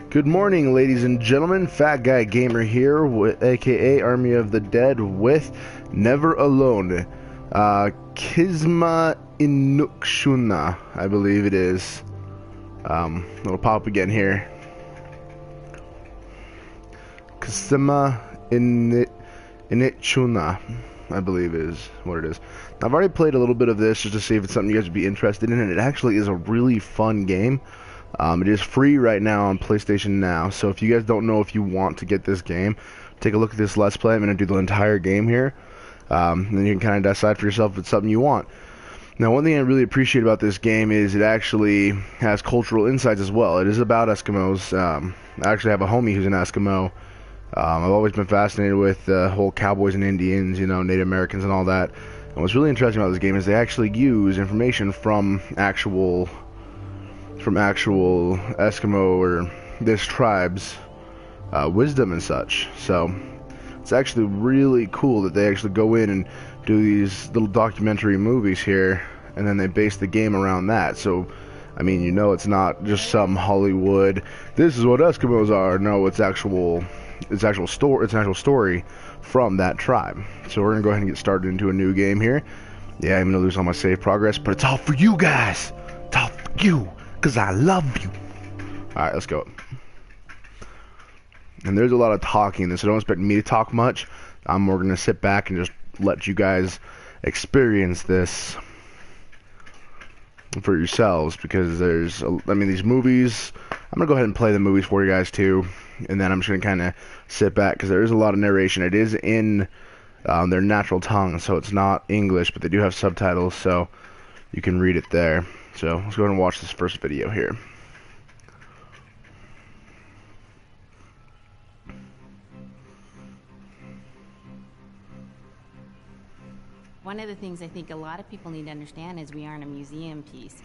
Good morning, ladies and gentlemen. Fat Guy Gamer here, aka Army of the Dead, with Never Alone. Kisma Inukshuna, I believe it is. It'll pop up again here. Kisma Inukshuna, I believe is what it is. I've already played a little bit of this just to see if it's something you guys would be interested in, and it actually is a really fun game. It is free right now on PlayStation Now, so if you guys don't know if you want to get this game, take a look at this Let's Play. I'm going to do the entire game here, and then you can kind of decide for yourself if it's something you want. Now, one thing I really appreciate about this game is it actually has cultural insights as well. It is about Eskimos. I actually have a homie who's an Eskimo. I've always been fascinated with the whole cowboys and Indians, you know, Native Americans and all that. And what's really interesting about this game is they actually use information from actual Eskimo or this tribe's wisdom and such. So it's actually really cool that they actually go in and do these little documentary movies here, and then they base the game around that. So I mean, you know, it's not just some Hollywood, this is what Eskimos are. No, it's an actual story from that tribe. So we're gonna go ahead and get started into a new game here. Yeah, I'm gonna lose all my save progress, but it's all for you guys. It's all for you, because I love you. Alright, let's go. And there's a lot of talking, so don't expect me to talk much. I'm more going to sit back and just let you guys experience this for yourselves, because there's, I mean, these movies, I'm going to go ahead and play the movies for you guys too, and then I'm just going to kind of sit back, because there is a lot of narration. It is in their natural tongue, so it's not English, but they do have subtitles, so you can read it there. So let's go ahead and watch this first video here. One of the things I think a lot of people need to understand is we aren't a museum piece.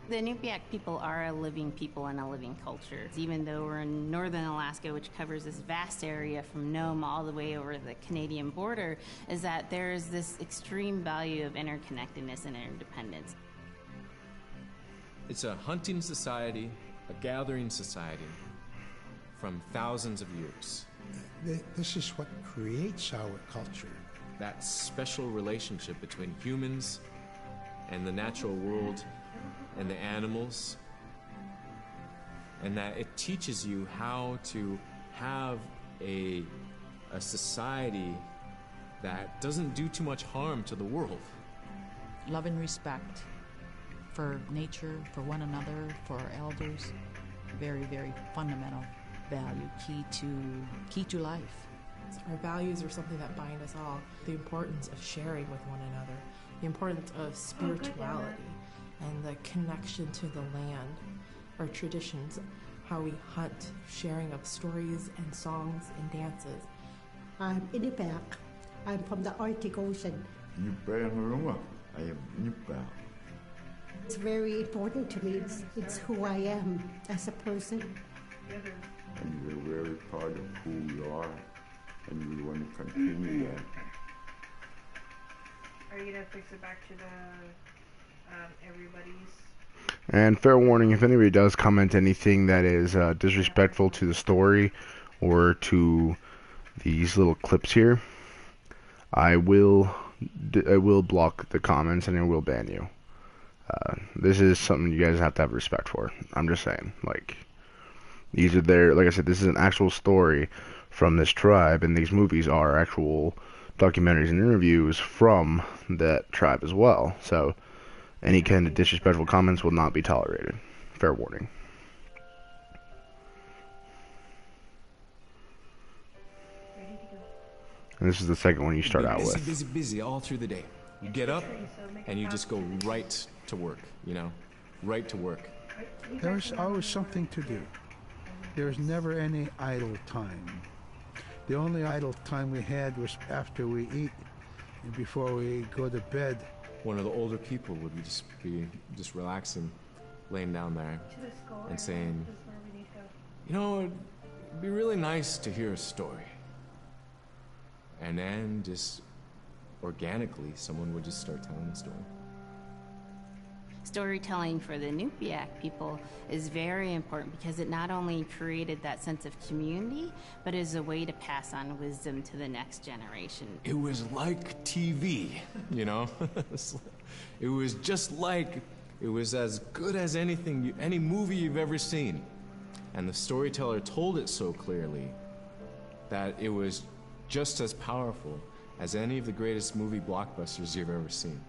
The Inupiaq people are a living people and a living culture. Even though we're in northern Alaska, which covers this vast area from Nome all the way over the Canadian border, is that there's this extreme value of interconnectedness and interdependence. It's a hunting society, a gathering society from thousands of years. This is what creates our culture. That special relationship between humans and the natural world and the animals, and that it teaches you how to have a society that doesn't do too much harm to the world. Love and respect for nature, for one another, for our elders. Very, very fundamental value, key to life. Our values are something that bind us all. The importance of sharing with one another, the importance of spirituality, and the connection to the land, our traditions, how we hunt, sharing of stories and songs and dances. I'm Inupiaq. I'm from the Arctic Ocean. I am Inupiaq. It's very important to me. It's who I am as a person. And we're very proud of who we are, and we want to continue that. Are you going to fix it back to the everybody's? And fair warning, if anybody does comment anything that is disrespectful to the story or to these little clips here, I will block the comments and I will ban you. This is something you guys have to have respect for. I'm just saying, like, these are their, like I said, this is an actual story from this tribe, and these movies are actual documentaries and interviews from that tribe as well. So any kind of disrespectful comments will not be tolerated. Fair warning. And this is the second one you start out with. Busy all through the day. You get up and you just go right to work, you know, right to work. There's always something to do. There's never any idle time. The only idle time we had was after we eat and before we go to bed. One of the older people would be just relaxing, laying down there and saying, you know, it'd be really nice to hear a story. And then just organically, someone would just start telling the story. Storytelling for the Nupiaq people is very important because it not only created that sense of community, but is a way to pass on wisdom to the next generation. It was like TV, you know? It was just like, it was as good as anything, any movie you've ever seen. And the storyteller told it so clearly that it was just as powerful as any of the greatest movie blockbusters you've ever seen.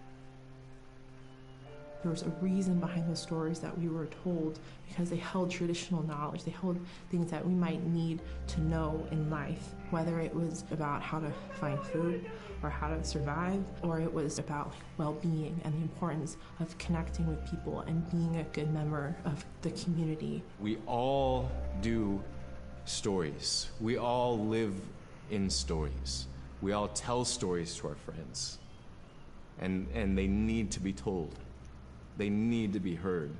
There was a reason behind the stories that we were told because they held traditional knowledge. They held things that we might need to know in life, whether it was about how to find food or how to survive, or it was about well-being and the importance of connecting with people and being a good member of the community. We all do stories. We all live in stories. We all tell stories to our friends. And they need to be told. They need to be heard.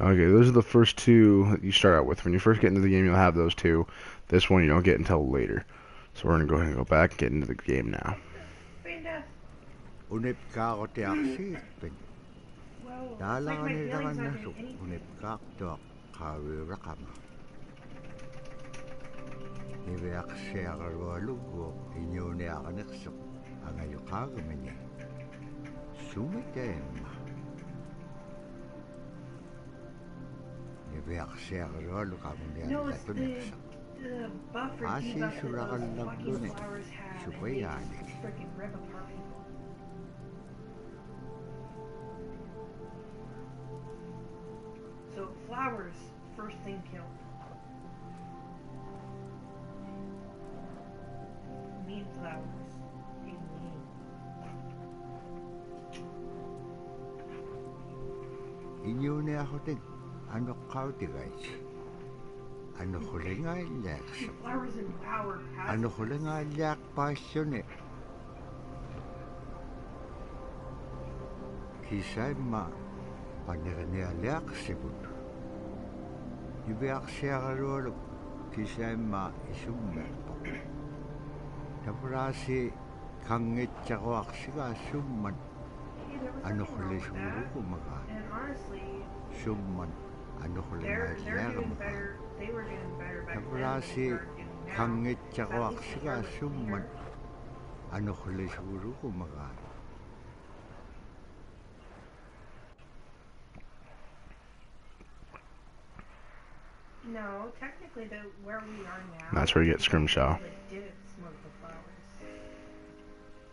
Okay, those are the first two that you start out with. When you first get into the game, you'll have those two. This one you don't get until later. So we're going to go ahead and go back and get into the game now. Well, it's like my feelings on anything. No, it's the buffer debuff that those fucking flowers have. They just freaking rip apart people. So flowers, first thing killed. Mean flowers. Being mean. Flowers in power. Tabrasi kangit chawak siga summan ano khule shuru kumaga summan ano khule ngalagam tabrasi kangit chawak siga summan ano khule shuru kumaga. No, technically where we are now. That's where you get Scrimshaw.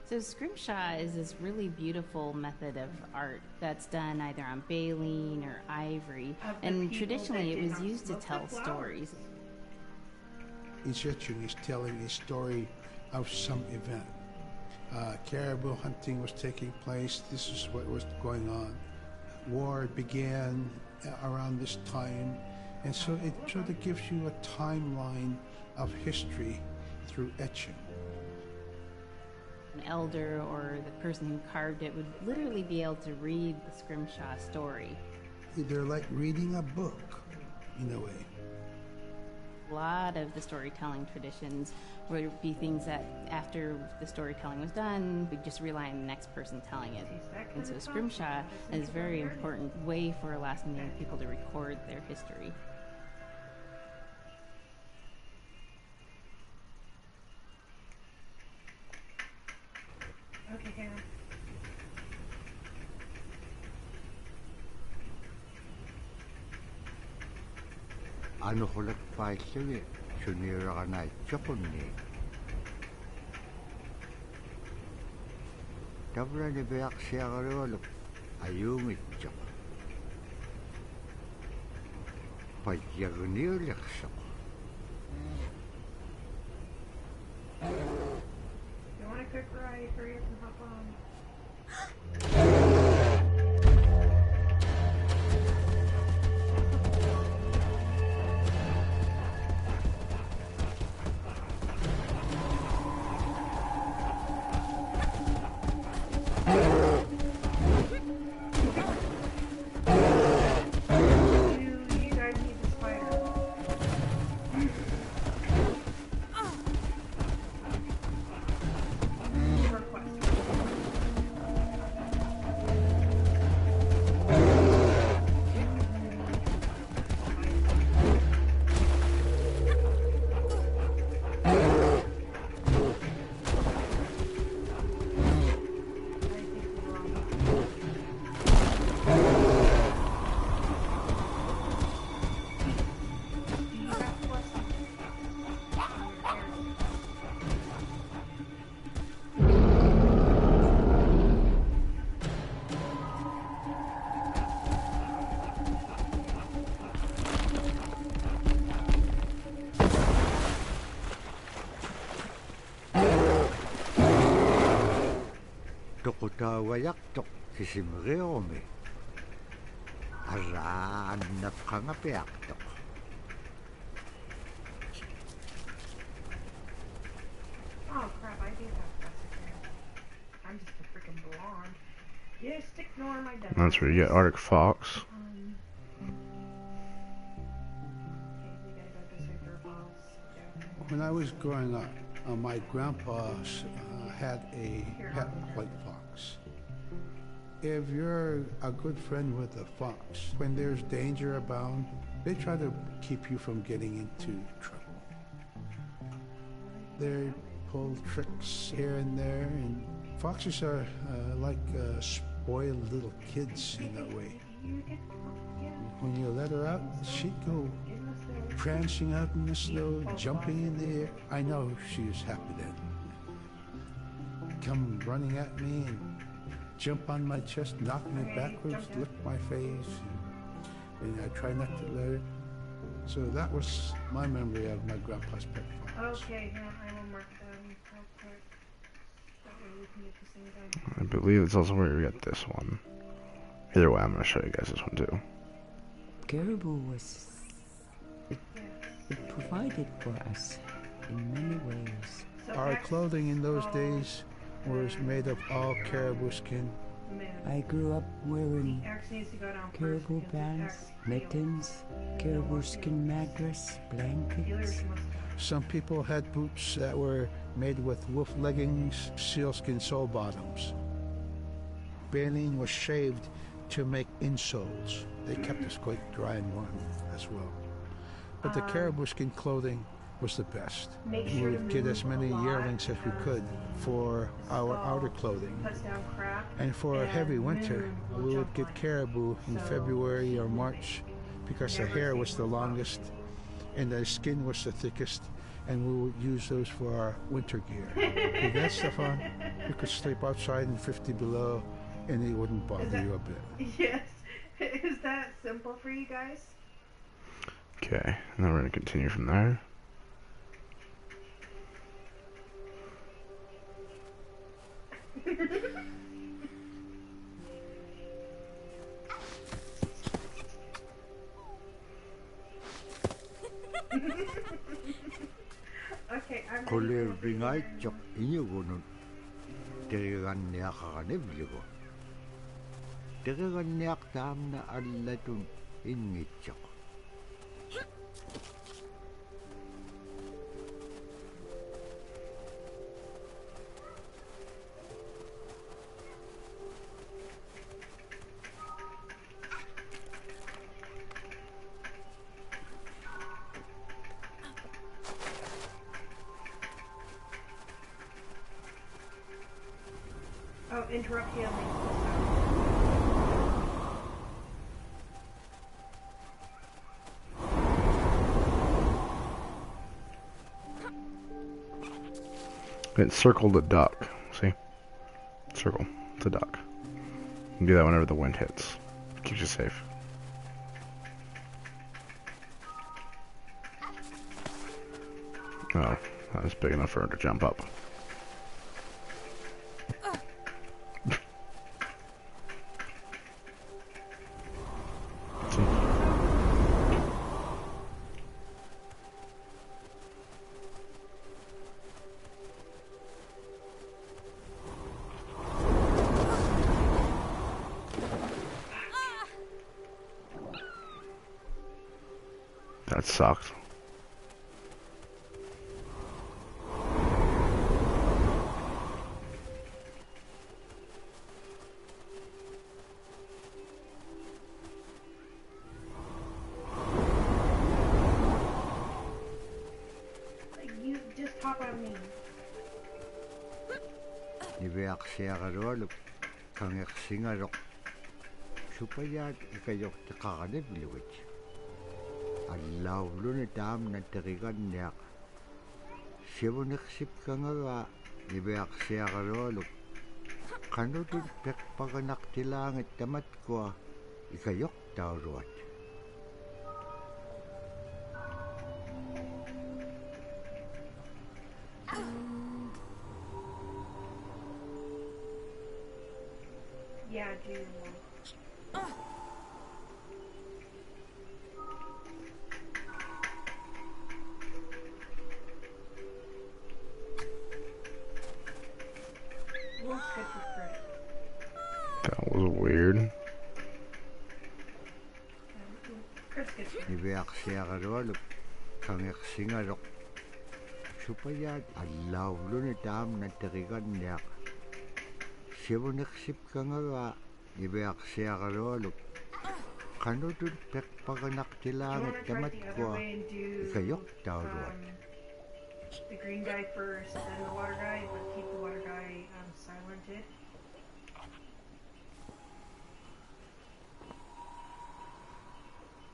So scrimshaw is this really beautiful method of art that's done either on baleen or ivory, and traditionally it was used to tell stories. Each etching is telling a story of some event. Caribou hunting was taking place. This is what was going on. War began around this time, and so it sort of gives you a timeline of history through etching. An elder or the person who carved it would literally be able to read the scrimshaw story. They're like reading a book, in a way. A lot of the storytelling traditions would be things that after the storytelling was done, we'd just rely on the next person telling it. And so scrimshaw is a very important way for Alaskan Native people to record their history. Okay, Karen. Ano khulak paisli sunira kana chokuni. Tabra ni beak siagarol ayungit chok. Payagunir laksak. You want a quick ride? Hurry up and hop on. You guys need the spider. Request. Tokutawayaktok kisimreome. Araan napkangapiaktok. Oh crap, I do have Pacific. I'm just a freaking blonde. Just ignore my dumb. That's where you get Arctic fox. Okay, we gotta go this way for balls. When I was growing up, my grandpa had a pet white fox. If you're a good friend with a fox, when there's danger abound, they try to keep you from getting into trouble. They pull tricks here and there, and foxes are like spoiled little kids in a way. When you let her out, she'd go prancing out in the snow, jumping in the air. I know she was happy then. Come running at me and jump on my chest, knock me backwards, lick my face, and I try not to let her. So that was my memory of my grandpa's pet fox. Okay, now I will mark them real quick. That way we can get this thing done. I believe it's also where we got this one. Either way, I'm going to show you guys this one too. Caribou was... It provided for us in many ways. Our clothing in those days was made of all caribou skin. I grew up wearing caribou pants, mittens, caribou skin mattress, blankets. Some people had boots that were made with wolf leggings, sealskin sole bottoms. Baleen was shaved to make insoles. They kept us quite dry and warm as well. But the caribou skin clothing was the best. We would get as many yearlings as we could for our outer clothing. And for a heavy winter, we would get caribou in February or March because the hair was the longest and the skin was the thickest, and we would use those for our winter gear. With that stuff on, you could sleep outside in 50 below and it wouldn't bother you a bit. Yes. Is that simple for you guys? Okay, now we're going to continue from there. Okay, I'm Kole ringai chok inyugunun. Tereganniakakanevligo. Tereganniak taamna allatun ingitchok. Oh, interrupt healing. It circled a duck. See? Circle. It's a duck. You can do that whenever the wind hits. Keeps you safe. Oh, that was big enough for her to jump up. That sucked. You just hop on me. Niveaksiagaluk kangersingalok. Supayat ikayok takakanevliwit. Allaulun taamna teriganniak. Sivuneksip kangaga niveaksiagaluk. Kanutun pekpaganak tilangit tamatkwa ikayok tauruat. Yeah, do. Wolf's good for crit. That was weird. Crit's good for Niveaksiagarualuk kangersingalok supaya allaulluni taamna teriganniaq sivuneqsip kangaga niveaksiagarualuk qanutut peqpaganaqtilaangat tamatkua ikayoqtauruat. The green guy first, then the water guy, but keep the water guy silented.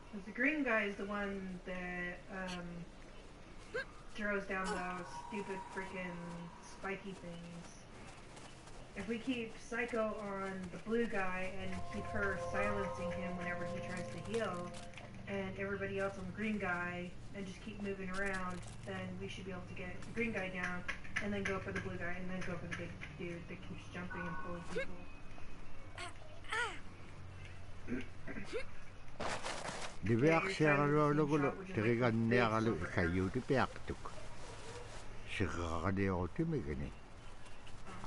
Because the green guy is the one that throws down those stupid freaking spiky things. If we keep Psycho on the blue guy and keep her silencing him whenever he tries to heal, and everybody else on the green guy, and just keep moving around, then we should be able to get the green guy down, and then go for the blue guy, and then go for the big dude that keeps jumping and pulling people. Niveaksiagarualugulu teriganniaqalu ikayuuti piaqtuk siqaqaniurutimigani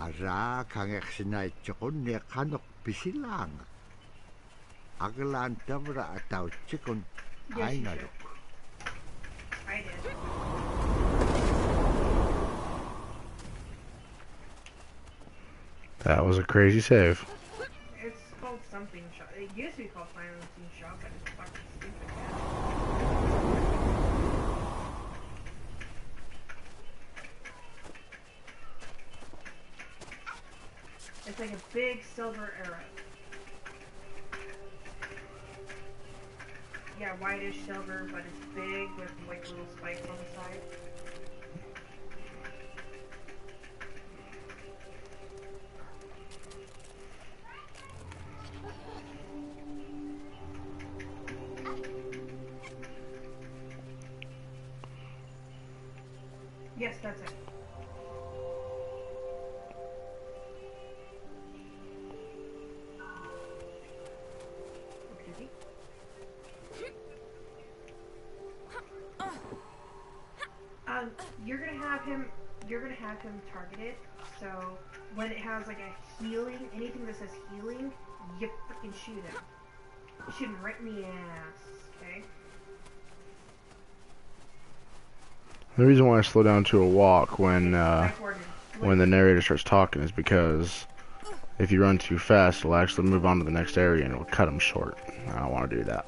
araa kangersinaaitsoqunni qanoq pisilaanga aglaan tavra atautsikun aingaluk. I did. That was a crazy save. It's called something shot. It used to be called silencing shot, but it's fucking stupid now. It's like a big silver arrow. Yeah, whitish silver, but it's big with like little spikes on the side. Yes, that's it. Okay. You're gonna have him targeted, so when it has like a healing, anything that says healing, you freaking shoot him. Shoot him right in the ass, okay? The reason why I slow down to a walk when the narrator starts talking is because if you run too fast, it'll actually move on to the next area and it'll cut him short. I don't want to do that.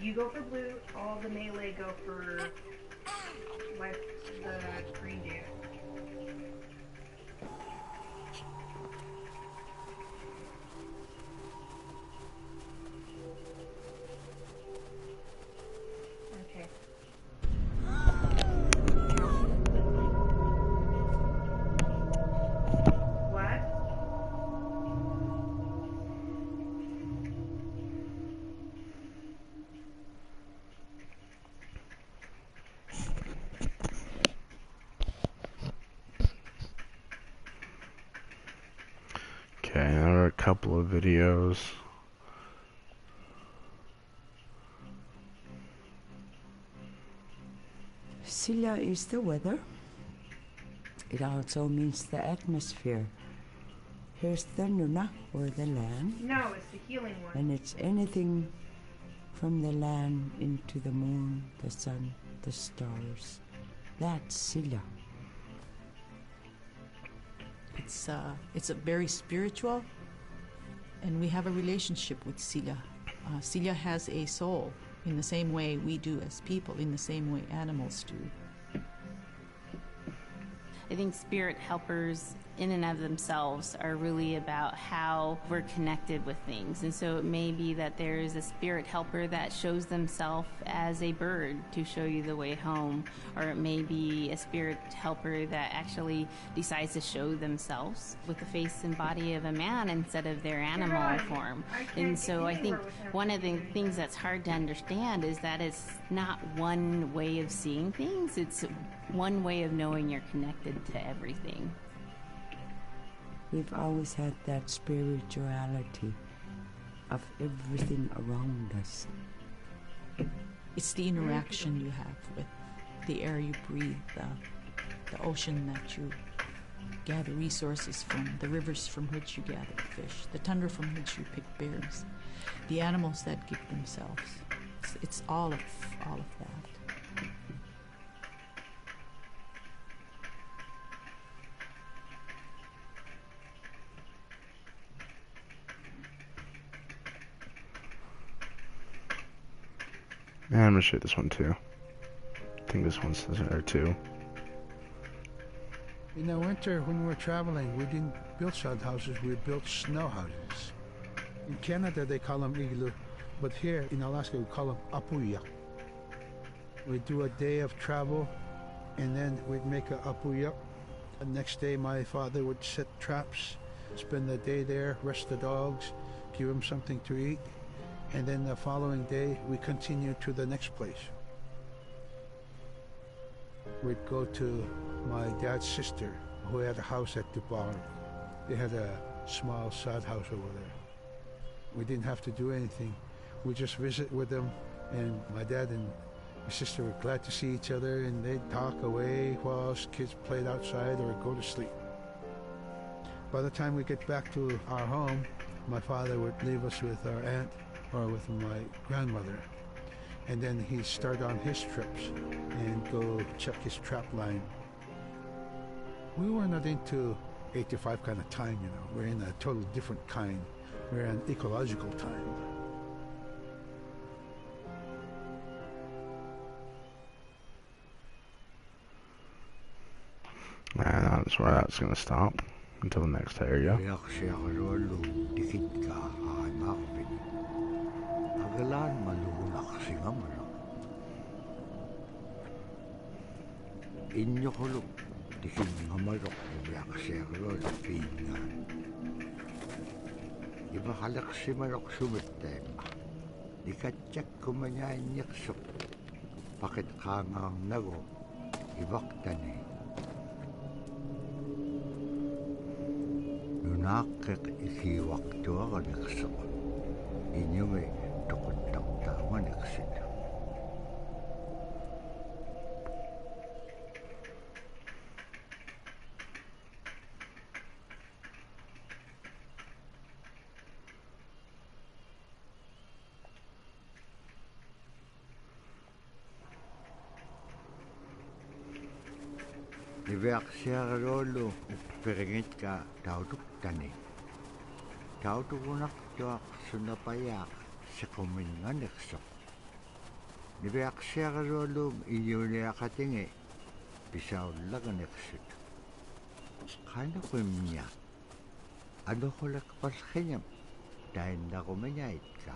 You go for blue, all the melee go for like the green dude. Okay. What? Okay, there are a couple of videos. Silla is the weather. It also means the atmosphere. Here's the Nuna, or the land. No, it's the healing one. And it's anything from the land into the moon, the sun, the stars. That's Silla. It's a very spiritual, and we have a relationship with Silla. Silla has a soul, in the same way we do as people, in the same way animals do. I think spirit helpers in and of themselves are really about how we're connected with things. And so it may be that there is a spirit helper that shows themselves as a bird to show you the way home, or it may be a spirit helper that actually decides to show themselves with the face and body of a man instead of their animal form. And so I think one of the things that's hard to understand is that it's not one way of seeing things, it's one way of knowing you're connected to everything. We've always had that spirituality of everything around us. It's the interaction you have with the air you breathe, the ocean that you gather resources from, the rivers from which you gather fish, the tundra from which you pick berries, the animals that give themselves. It's all of that. And I'm gonna shoot this one too. I think this one's there too. In the winter, when we were traveling, we didn't build sod houses, we built snow houses. In Canada, they call them igloo, but here in Alaska, we call them apuya. We'd do a day of travel, and then we'd make a apuya. The next day, my father would set traps, spend the day there, rest the dogs, give them something to eat, and then the following day, we continued to the next place. We'd go to my dad's sister, who had a house at Dubai. They had a small sod house over there. We didn't have to do anything. We just visit with them, and my dad and my sister were glad to see each other, and they'd talk away while us kids played outside or go to sleep. By the time we get back to our home, my father would leave us with our aunt or with my grandmother, and then he'd start on his trips and go check his trap line. We were not into 8 to 5 kind of time, you know. We're in a total different kind. We're in ecological time. And that's where that's gonna stop until the next area. Nunakik iki waktu akan iksuk. Inyume tukut taktawan iksit. Iveaksiarolo upperingit ka tautuktani. Tautukunak tuak sunapayak sekumingan iksuk. Iveaksiarolo inyuniakatingi bisaulagan iksit. Kano kumnya? Ano kulak palkhinyam? Dahil na kuminyait ka.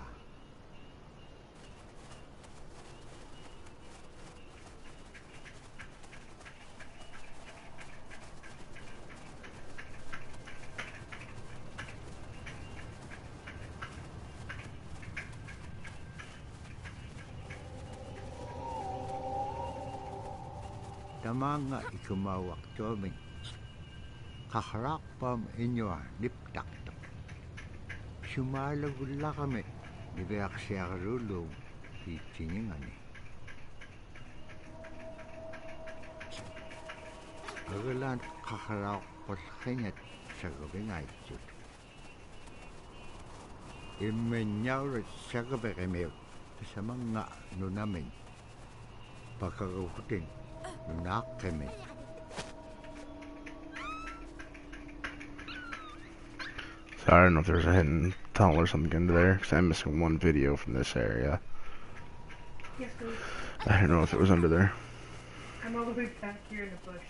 Tamanga ikumawak tomin. Kaharakpam inyo liptaktak. Sumalagula kami. Ibeaksiarulong itiningani. Agalan kaharak palkhinyat sa gabing aitut. Imenyawrat sa gabing email sa mga nunamin. Pagkagahutin. Nakemi. So I don't know if there's a hidden tunnel or something into there, because I'm missing one video from this area. Yes, please. I don't know if it was under there. I'm all the way back here in the bush.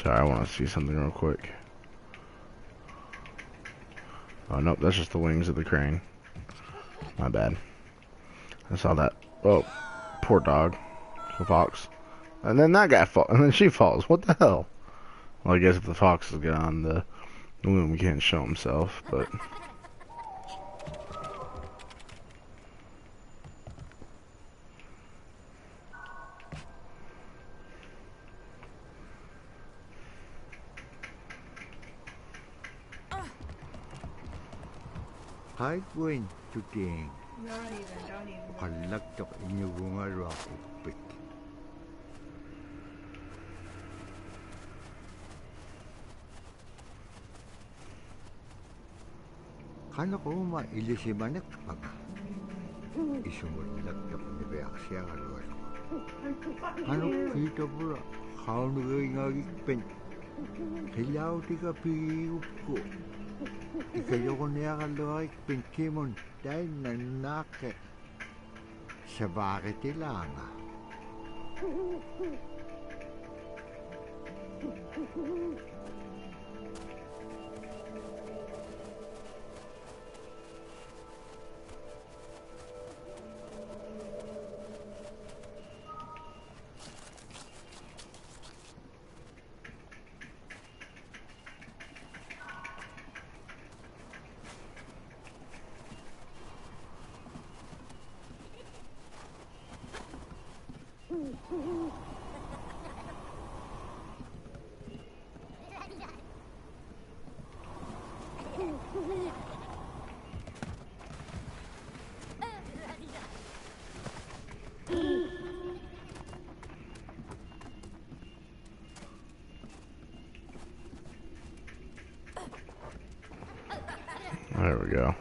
Sorry, I want to see something real quick. Oh, nope, that's just the wings of the crane. My bad. I saw that. Oh, poor dog. The fox. And then that guy falls. And then she falls. What the hell? Well, I guess if the fox is on the loom, he can't show himself, but... Hi, Gwen, today. Not even, don't even. Kalaktok inyo bunga rockupik. Kano ko mailisimanek pag isumulagtok ni Beak siya kaluwas ko. Kano kita pula, kaano ngagikpen. Hilaw di ka piyup ko. Ikayo ko niya kaluwas pinkimon dahil nanake sa bakit ilanga. There we go.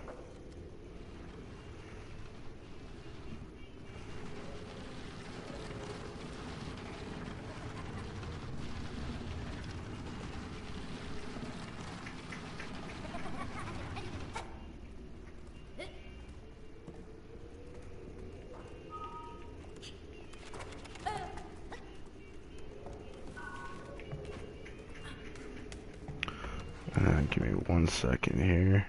Give me 1 second here.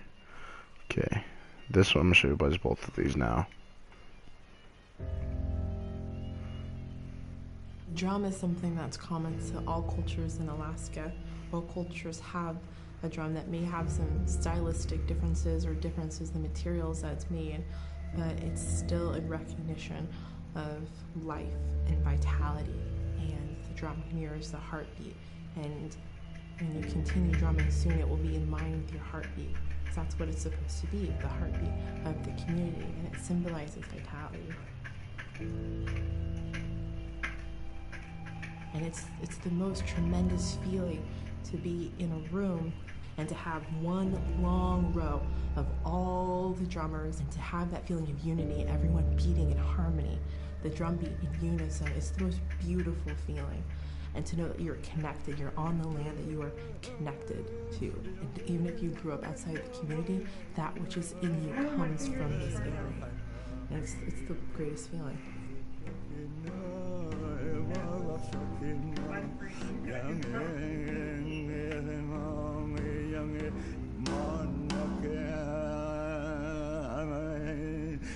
Okay, this one I'm gonna show you guys both of these now. Drum is something that's common to all cultures in Alaska. All cultures have a drum that may have some stylistic differences or differences in the materials that it's made, but it's still in recognition of life and vitality, and the drum mirrors the heartbeat. And when you continue drumming soon, it will be in line with your heartbeat. Because that's what it's supposed to be, the heartbeat of the community, and it symbolizes vitality. And it's the most tremendous feeling to be in a room and to have one long row of all the drummers and to have that feeling of unity, everyone beating in harmony, the drum beat in unison. It's the most beautiful feeling. And to know that you're connected, you're on the land that you are connected to. And even if you grew up outside the community, that which is in you comes from this area. And it's the greatest feeling.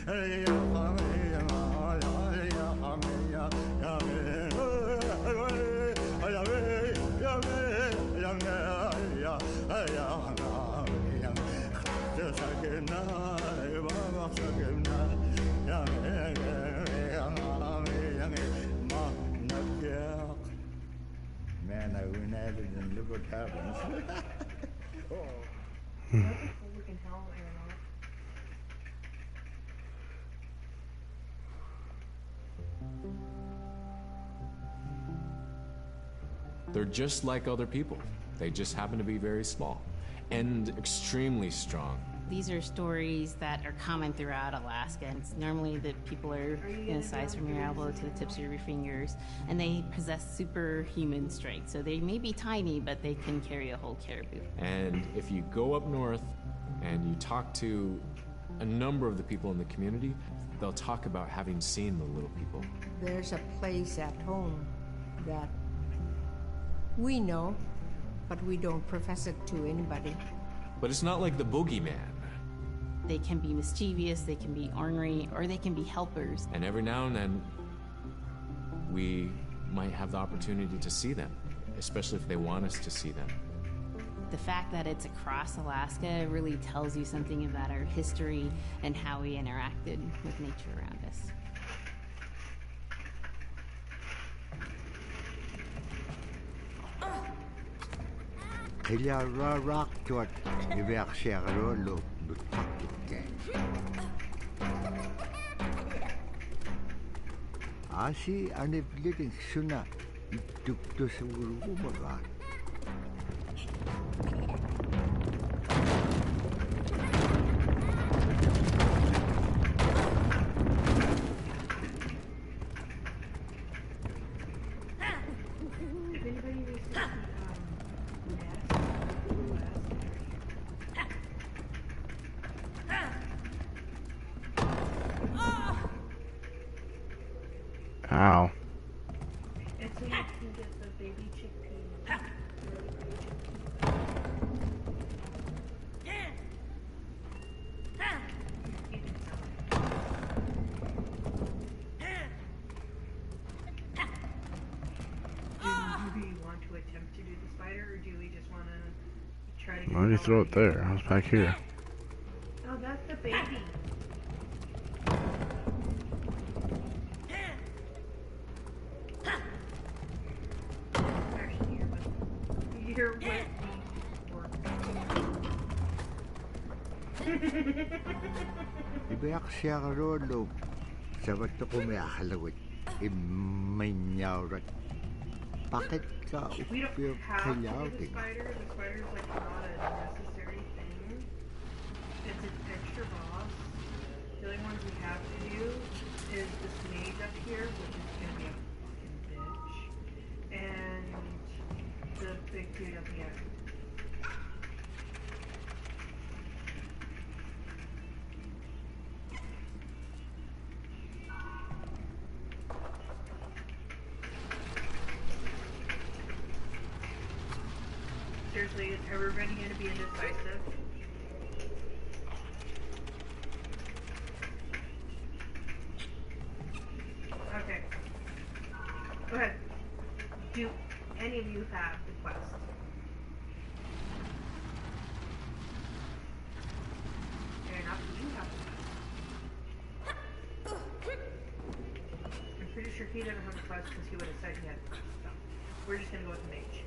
Man, I went at it and look what happens. Freaking hell, Aeronaut. They're just like other people. They just happen to be very small and extremely strong. These are stories that are common throughout Alaska. And it's normally that people are in the size from your elbow to the tips of your fingers, and they possess superhuman strength. So they may be tiny, but they can carry a whole caribou. And if you go up north and you talk to a number of the people in the community, they'll talk about having seen the little people. There's a place at home that we know, but we don't profess it to anybody. But it's not like the boogeyman. They can be mischievous, they can be ornery, or they can be helpers. And every now and then, we might have the opportunity to see them, especially if they want us to see them. The fact that it's across Alaska really tells you something about our history and how we interacted with nature around us. Kaya rock tuat ibyak siya karo lo butakit ke. Asi anip liting suna ituk to sa guru bagat. Ow. And so you can get the baby chickpeas. Do we want to attempt to do the spider, or do we just want to try to get Why did you throw it there? I was back here. Oh, that's the baby. Actually, you're with me. Ibyak siya karo lo sabat ko may akalawit imaynyaw rat. Bakit ka We don't upiyok have to kayaw do the ting? spider. The spider is like not a necessary thing. It's an extra boss. The only ones we have to do is this mage up here, which is gonna be a fucking bitch, and the big dude at the end. Seriously, is everybody going to be indecisive? Okay. Go ahead. Do any of you have the quest? Fair enough, you have the quest. I'm pretty sure he doesn't have the quest because he would have said he had the quest. So, we're just going to go with the mage.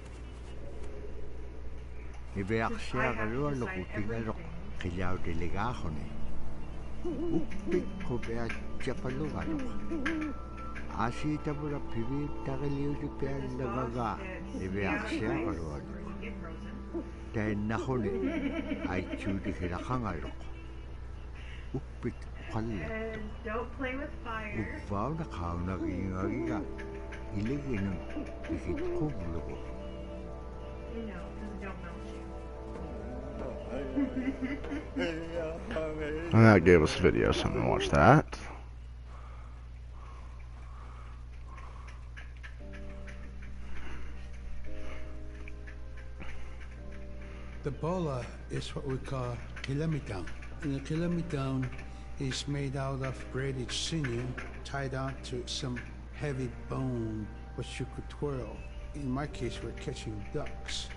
Ibyak siya karo lo kutingalok kayaw diliga ko ni. Upik ko ba chapalo ano? Asi tabura pibi tagaliw di pian lagaga. Ibyak siya karo ano. Dahil nako ni ay chudi kinakangalok. Upik kalat. And don't play with fire. Upaw na kao nag-iingagiga. Iligin ng ikit ko lugo. You know, because don't melt you. And that gave us a video, so I'm gonna watch that. The bola is what we call Kilamitown. And the Kilamitown is made out of braided sinew tied onto some heavy bone which you could twirl. In my case, we're catching ducks.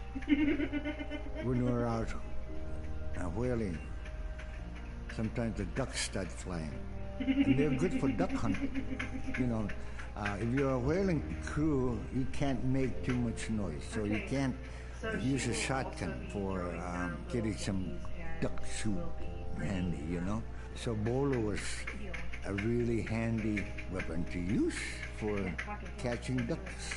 When we're out whaling, sometimes the ducks start flying. And they're good for duck hunting. You know, if you're a whaling crew, you can't make too much noise. So you can't use a shotgun for getting some duck soup handy, you know. So bolo was a really handy weapon to use for catching ducks.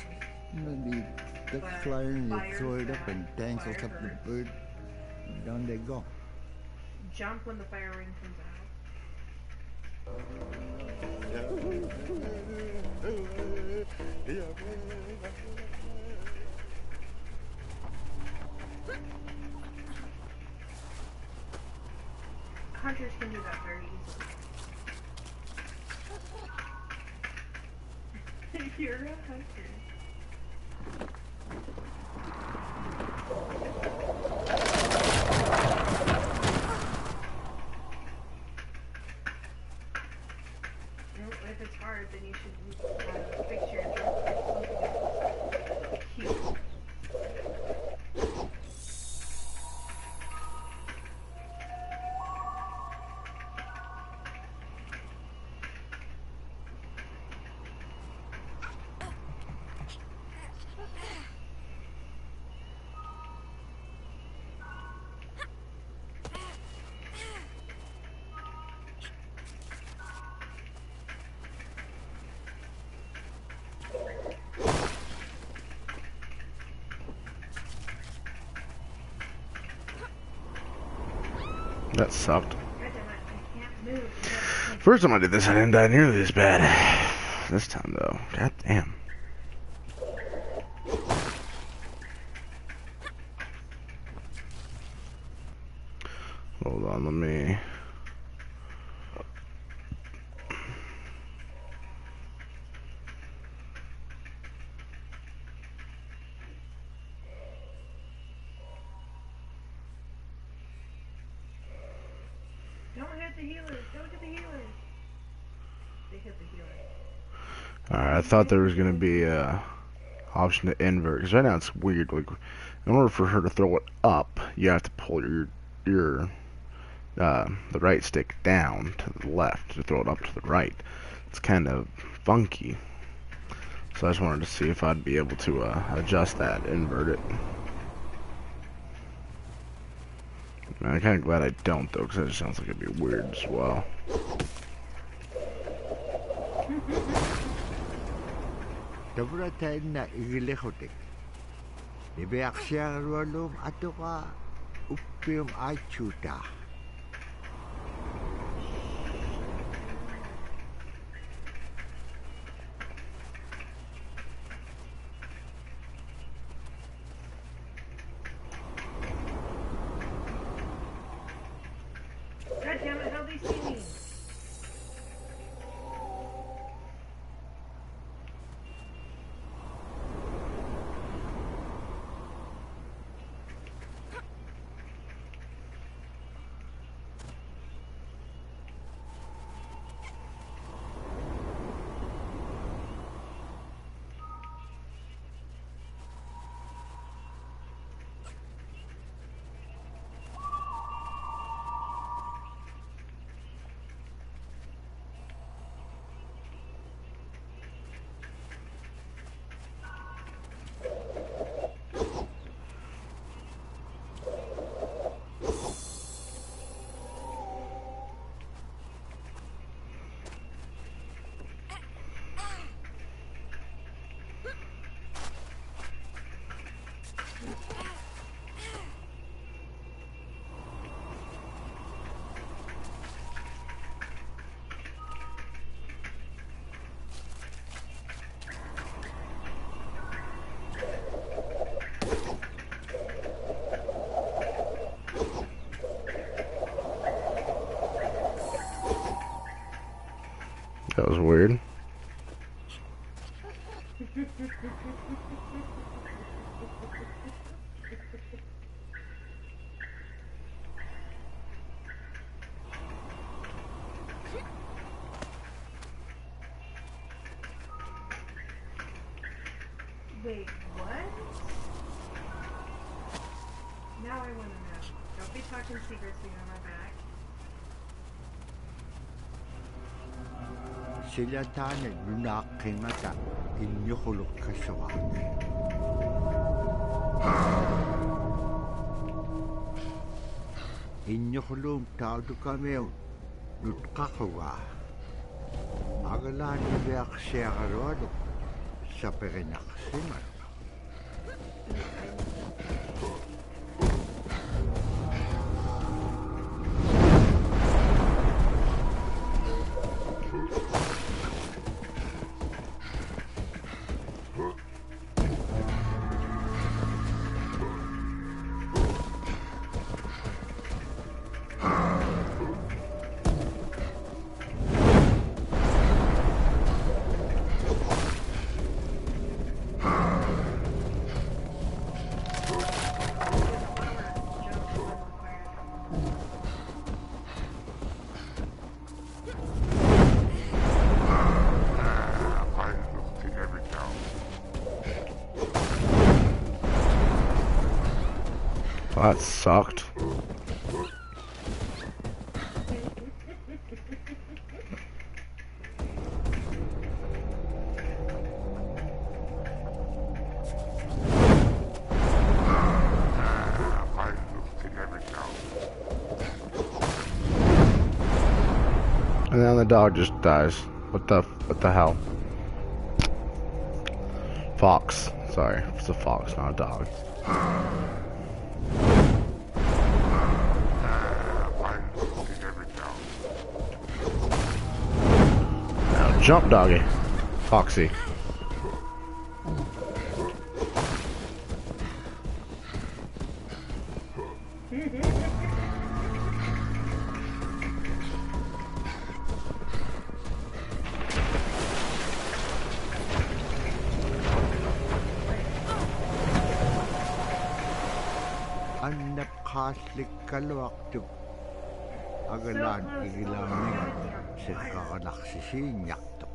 You know, the ducks flying, you throw it up and dangles up the bird, and down they go. Jump when the fire ring comes out. Hunters can do that very easily. You're a hunter. If it's hard, then you should fix your jump cute. That sucked. First time I did this, I didn't die nearly this bad. This time, though, god damn. Hold on, let me... Alright, I thought there was gonna be a option to invert, because right now it's weird. Like, in order for her to throw it up, you have to pull the right stick down to the left to throw it up to the right. It's kind of funky. So I just wanted to see if I'd be able to adjust that, invert it. I'm kind of glad I don't, though, because that just sounds like it'd be weird as well. Dobra tayo na igilihotik. Ibe aksya walum ato ka upium achuta. God damn it, how they see me? That was weird. Wait, what? Now I want to know. Don't be talking secrets behind my back. Sila tane lunakingata inyukuluk kasawa. Inyukulum taudu kameo lutkakawa. Agalan ibeak siya karodo sa perinaksiman. That sucked. And then the dog just dies. What the hell? Fox. Sorry, it's a fox, not a dog. Now jump, doggy. Foxy. Anak kaslik kalwaktu agalan igilaming sa kakanaksisin yakto.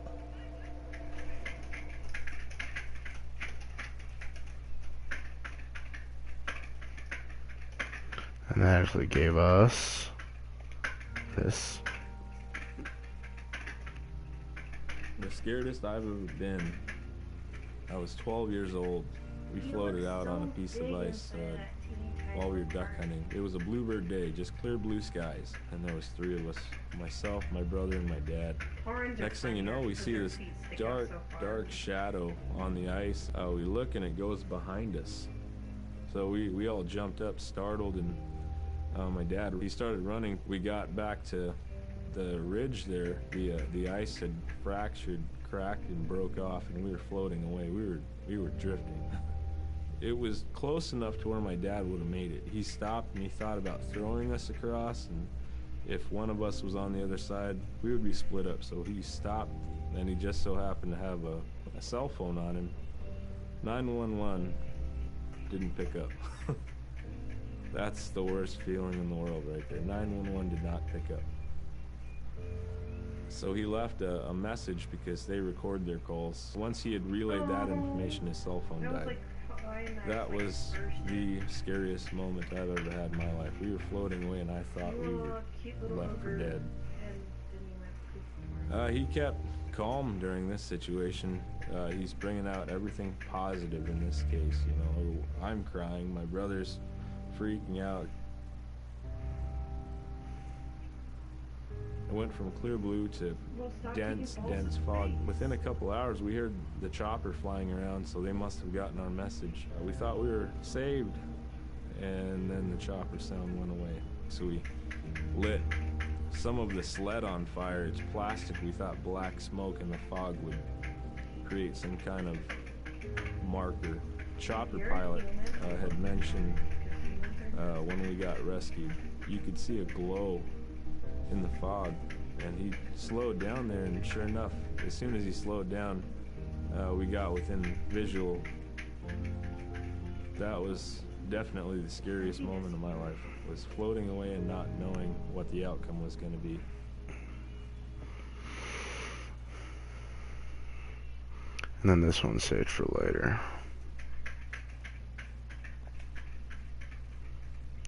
And that actually gave us this. The scaredest I've ever been, I was 12 years old. We floated out on a piece of ice while we were duck hunting. It was a bluebird day, just clear blue skies, and there was 3 of us, myself, my brother, and my dad. Next thing you know, we see this dark shadow on the ice. We look and it goes behind us. So we all jumped up, startled, and my dad, he started running. We got back to the ridge there. The ice had fractured, cracked, and broke off, and we were floating away. We were drifting. It was close enough to where my dad would have made it. He stopped and he thought about throwing us across, and if one of us was on the other side, we would be split up. So he stopped, and he just so happened to have a cell phone on him. 911 didn't pick up. That's the worst feeling in the world right there. 911 did not pick up. So he left a message because they record their calls. Once he had relayed that information, his cell phone died. That was the scariest moment I've ever had in my life. We were floating away and I thought we were left for dead. He kept calm during this situation. He's bringing out everything positive in this case. You know, I'm crying, my brother's freaking out. It went from clear blue to dense fog. Within a couple hours, we heard the chopper flying around, so they must have gotten our message. We thought we were saved, and then the chopper sound went away. So we lit some of the sled on fire. It's plastic. We thought black smoke in the fog would create some kind of marker. Chopper pilot had mentioned when we got rescued, you could see a glow in the fog, and he slowed down there, and sure enough, as soon as he slowed down, we got within visual. That was definitely the scariest moment of my life, was floating away and not knowing what the outcome was going to be. And then this one's saved for later.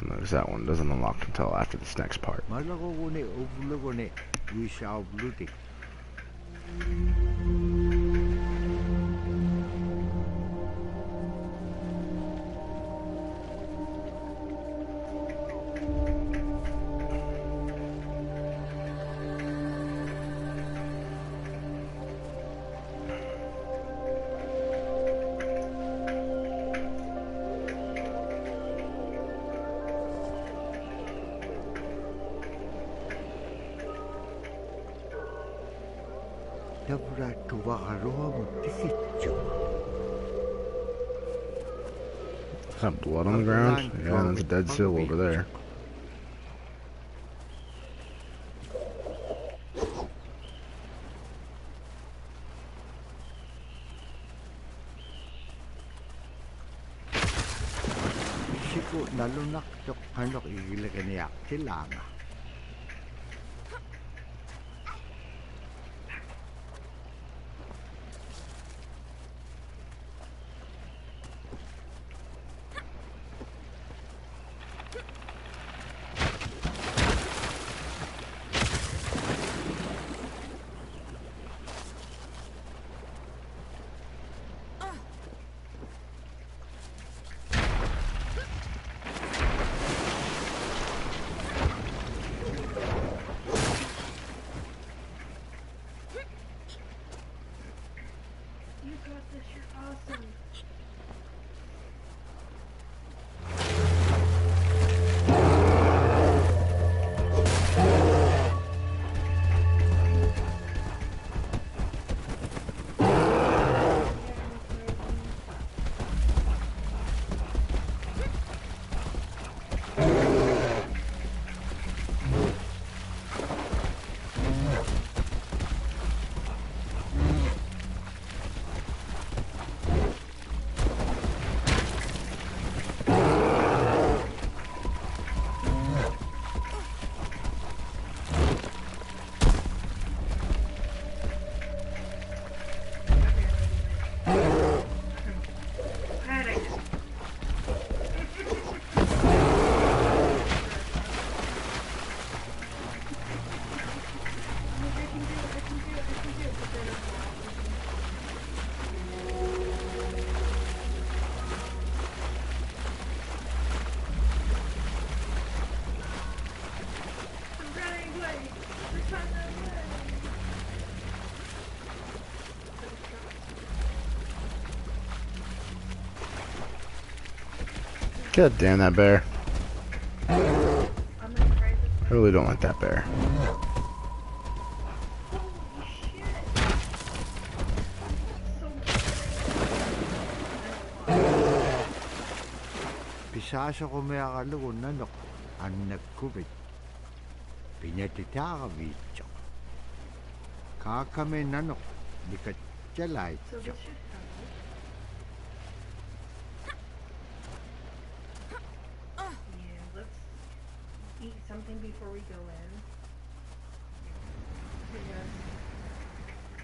Notice that one doesn't unlock until after this next part. We shall bloody. Is that blood on the ground? Yeah, there's a dead seal over there. Siku nalunak tok hanok igilakaniak tilanga. God damn that bear. I really don't like that bear. Pisasa ko may akalugon na nok ang nagkubit. Pinatitaka video. Kakame na nok dikat jalay. Eat something before we go in.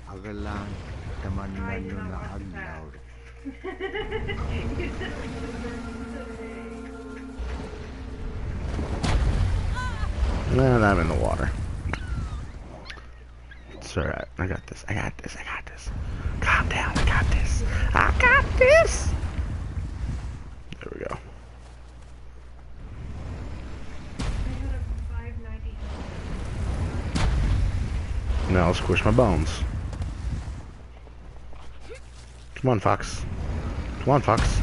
Agalan taman na nyo na aglaw. Man, I'm in the water. It's alright. I got this. I got this. I got this. Calm down. I got this. I got this. There we go. Now I'll squish my bones. Come on, Fox. Come on, Fox.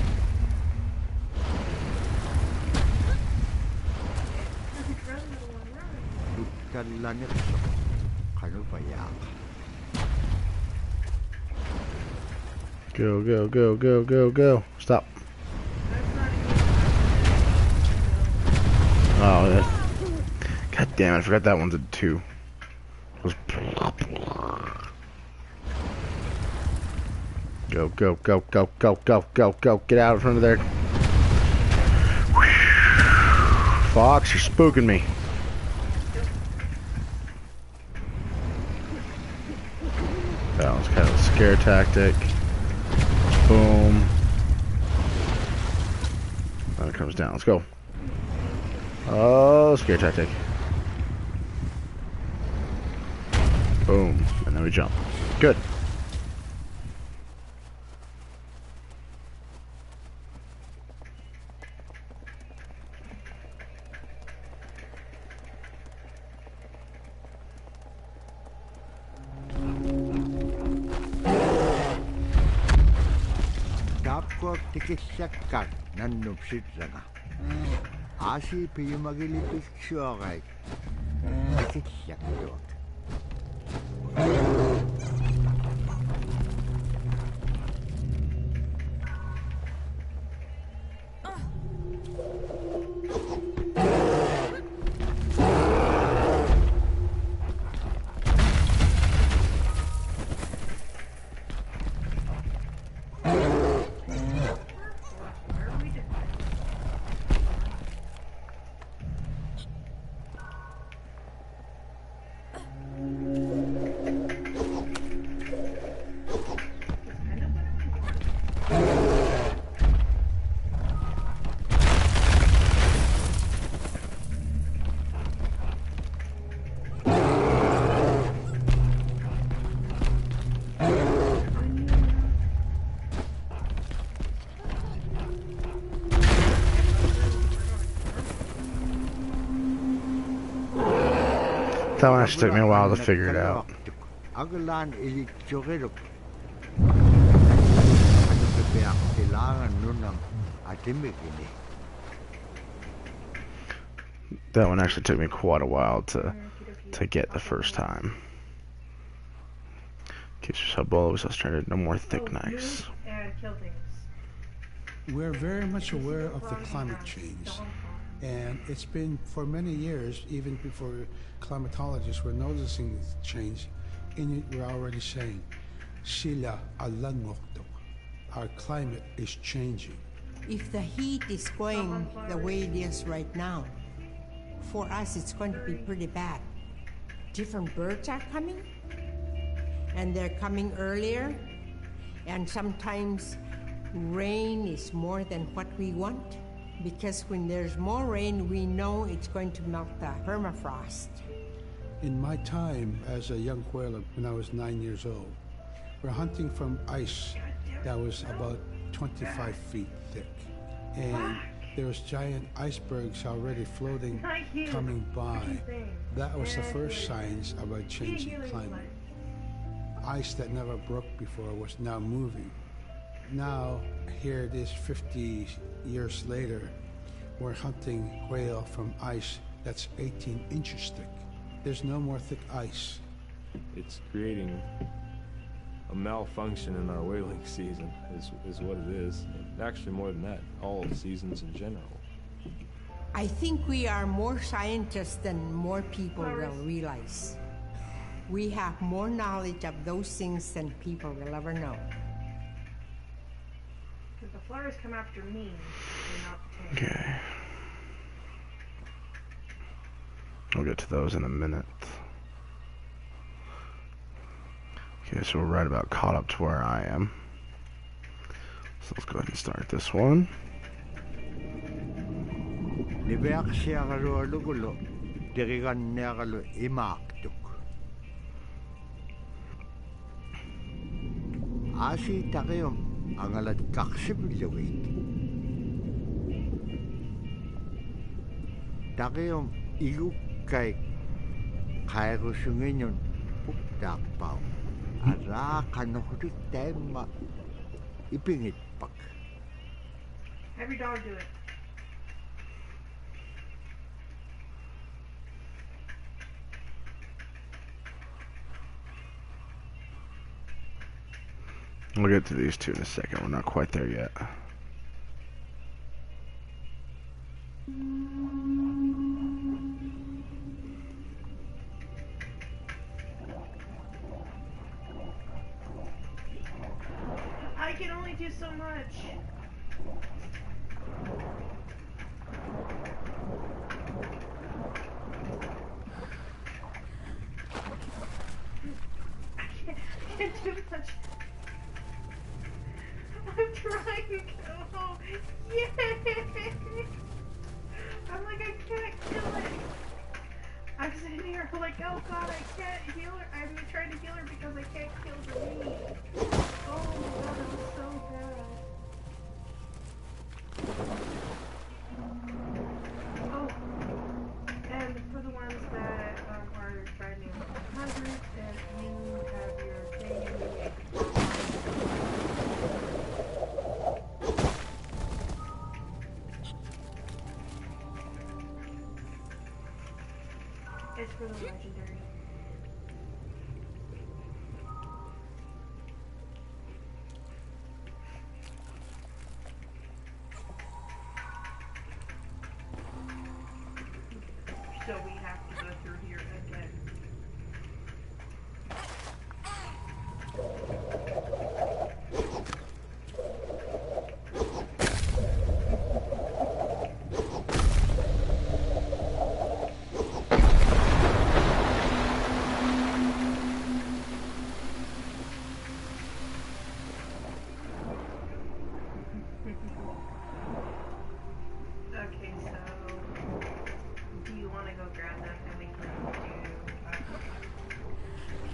Go, go, go, go, go, go. Stop. Oh, yeah. God damn it, I forgot that one's a 2. Go, go, go, go, go, go, go, go. Get out in front of there. Fox, you're spooking me. That was kind of a scare tactic. Boom. Then it comes down. Let's go. Oh, scare tactic. Boom. And then we jump. Good. Tapko tikisakkat nannupsit raga. Asi piyumagili piksuagai. Tikisaktuak. That one actually took me a while to figure it out. Agalan ilikchorelok. Kailangan nun ng atimigini. That one actually took me quite a while to get the first time. Keeps yourself always trying to no more thick knives. We're very much aware of the climate change. And it's been for many years, even before climatologists were noticing the change. In it, we're already saying, "Sila alangokto." Our climate is changing. If the heat is going the way it is right now, for us it's going to be pretty bad. Different birds are coming, and they're coming earlier, and sometimes rain is more than what we want. Because when there's more rain, we know it's going to melt the permafrost. In my time as a young whaler, when I was 9 years old, we're hunting from ice that was about 25 feet thick. And there was giant icebergs already floating, coming by. That was the first signs of a changing climate. Ice that never broke before was now moving. Now, here it is 50 years later, we're hunting whale from ice that's 18 inches thick. There's no more thick ice. It's creating a malfunction in our whaling season, is what it is. Actually, more than that, all seasons in general. I think we are more scientists than more people will realize. We have more knowledge of those things than people will ever know. Because the flowers come after me, and not the tail. Okay. We'll get to those in a minute. Okay, so we're right about caught up to where I am. So let's go ahead and start this one. Asi takeom angalat kaksipilawit. Takeom igukay kairusunginyon puktakpaw. Ara kanohudik tema ipingit pak. Have your dog do it. We'll get to these two in a second. We're not quite there yet. I can only do so much. I can't do much. I'm trying to go home. Yay! I'm like, I can't kill it. I'm sitting here like, oh god, I can't heal her. I'm trying to heal her because I can't kill the meat. Oh my god, that was so bad. Oh, and for the ones that are trying to 100, and you have your thing and you make it's for the legendary. So we have to go through here again. Okay, so do you want to go grab them and we can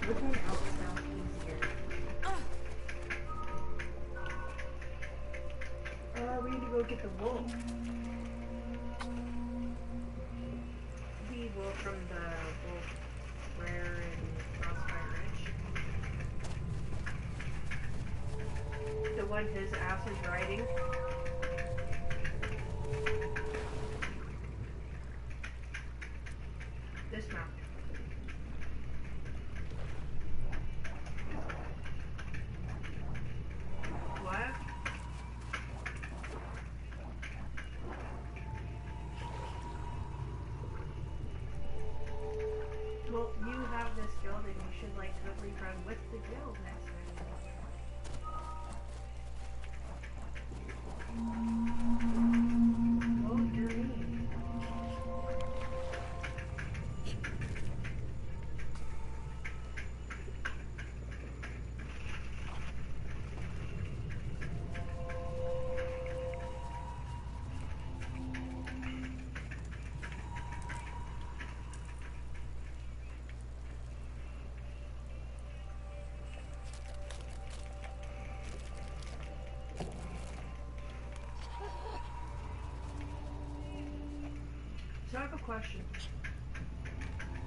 do which one else sounds easier? We need to go get the wolf. The wolf from the wolf rare in Frostbite Ridge. The one his ass is riding. Dismount. What? Well, you have this guild and you should like totally run with the guild next time. Oh, dear me. So I have a question.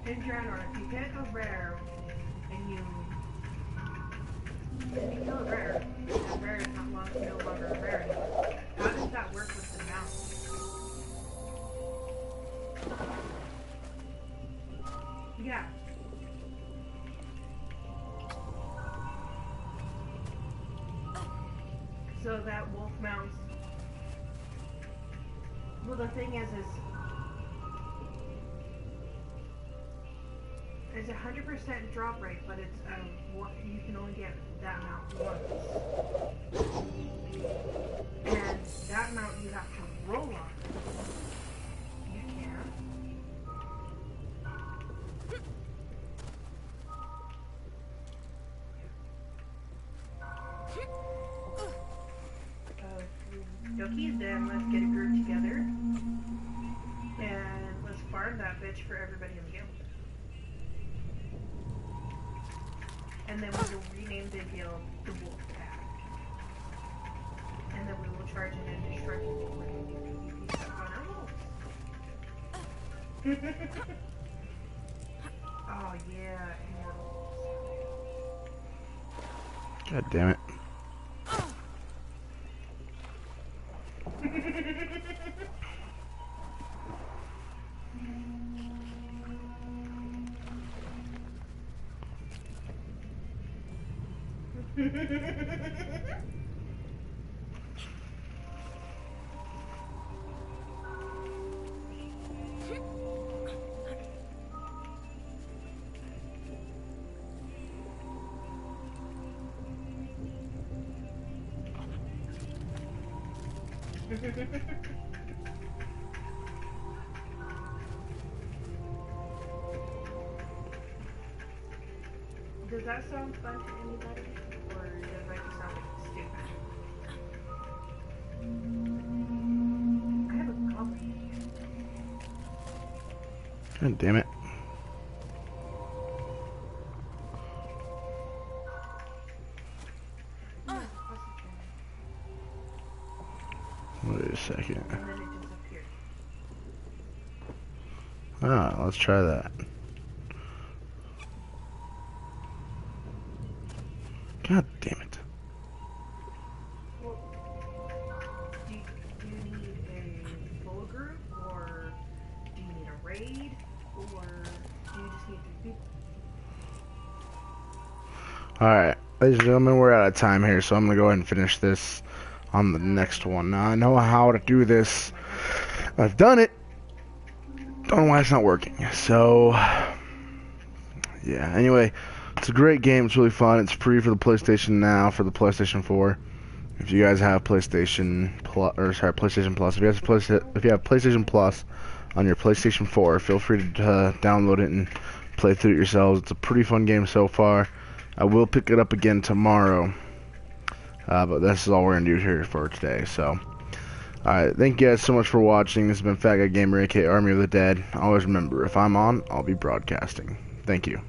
In general, if you get a rare and you kill a rare, that rare is no longer a rare anymore. How does that work with the mount? Yeah. So that wolf mounts. Well, the thing is it's 100% drop rate, but it's you can only get that amount once, and that amount you have to roll on. You can. Dokies, then let's get a group together and let's farm that bitch for everybody in the guild. And then we will rename the guild the Wolf Pack. And then we will charge an indestructible when we do PvP stuff on our wolves. Oh yeah, immortals. God damn it. Does that sound fun to anybody? Or does that just sound stupid? I have a copy. God damn it. Wait a second. Ah, let's try that. God damn it. Well, do you need a full group, or do you need a raid, or do you just need 3 people? Alright, ladies and gentlemen, we're out of time here, so I'm going to go ahead and finish this on the next one. Now, I know how to do this. I've done it. Don't know why it's not working. So, yeah, anyway, it's a great game. It's really fun. It's free for the PlayStation Now, for the PlayStation 4. If you guys have PlayStation Plus, PlayStation Plus, if you have PlayStation Plus on your PlayStation 4, feel free to download it and play through it yourselves. It's a pretty fun game so far. I will pick it up again tomorrow, but this is all we're going to do here for today. So, alright, thank you guys so much for watching. This has been Fat Guy Gamer, aka Army of the Dead. Always remember, if I'm on, I'll be broadcasting. Thank you.